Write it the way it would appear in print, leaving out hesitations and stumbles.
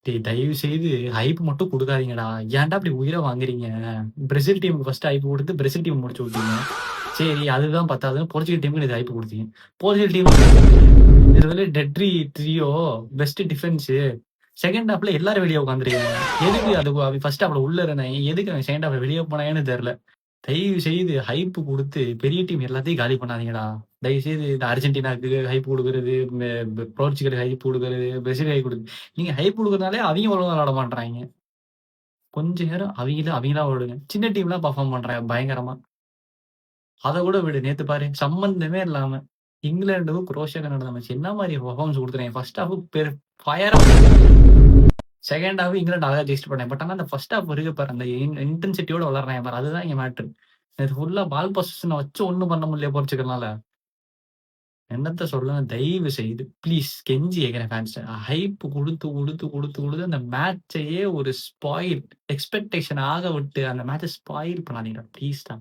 தயவு செய்து ஹைப் மட்டும் குடுக்காதீங்கடா. ஏன்டா இப்படி உயிர வாங்குறீங்க? பிரேசில் டீமுக்கு ஃபர்ஸ்ட் ஹைப் குடுத்து பிரேசில் டீம் முடிச்சு விட்டீங்க. சரி அதுதான் பத்தாதுன்னு போர்ச்சுகல் டீமுக்கு நேத்து ஹைப் குடுத்தீங்க. போர்ச்சுகல் டீம் இதுல டெட்ரி ட்ரியோ, பெஸ்ட் டிஃபென்ஸ். செகண்ட் ஹாஃப்ல எல்லாரும் வெளிய உட்கார்ந்துருக்காங்க. எதுக்கு அது ஃபர்ஸ்ட் ஹாஃப்ல உள்ள இருந்தாங்க. எதுக்கு அவன் செகண்ட் ஹாஃப்ல வெளிய போனாங்கன்னு தெரியல. தயவு செய்து ஹைப் குடுத்து பெரிய டீம் எல்லாத்தையும் காலி பண்ணாதீங்கடா. தயவு செய்து இந்த அர்ஜென்டினாக்கு ஹைப் குடுக்குறது, போர்ச்சுகலுக்கு ஹைப் குடுக்குறது, பிரேசில் ஹைப் குடுக்குறது. நீங்க ஹைப் குடுக்குறதுனாலே அவிங்க ஒழுங்கா விளையாட மாட்றாய்ங்க. கொஞ்ச நேரம் அவிங்களா விடுங்க. சின்ன டீம்லாம் பெர்ஃபார்ம் பண்றாங்க பயங்கரமா. அத கூட விடு. நேத்து பாரு சம்மந்தமே இல்லாம இங்கிலாந்துக்கும் குரோஷியாக்கும் நடந்த மேட்ச் என்ன மாரி பெர்ஃபார்மன்ஸ் குடுத்துருக்காங்க. ஃபர்ஸ்ட் ஹாஃப் ஃபயரா செகண்ட் ஹாஃப் இங்கிலாந்து அழகா ஜெயிச்சுட்டு போனாங்க. பட் ஆனா அந்த ஃபர்ஸ்ட் ஹாஃப் இருக்கு பாரு, அந்த இன்டென்சிட்டியோட விளையாடுறாங்க பாரு, அதுதான் இங்க மேட்டர். நேத்து ஃபுல்லா பால் பொசஷன வச்சு ஒண்ணும் பண்ண முடியல போர்ச்சுகல்னால. என்னத்த சொல்ல, தயவு செய்து ப்ளீஸ் கெஞ்சி கேட்கிறேன் ஃபேன்ஸ்ட்ட. ஹைப் குடுத்து அந்த மேட்சையே ஒரு ஸ்பாயில் எக்ஸ்பெக்டேஷன் ஆக விட்டு அந்த மேட்ச ஸ்பாயில் பண்ணாதீங்கடா ப்ளீஸ்டா.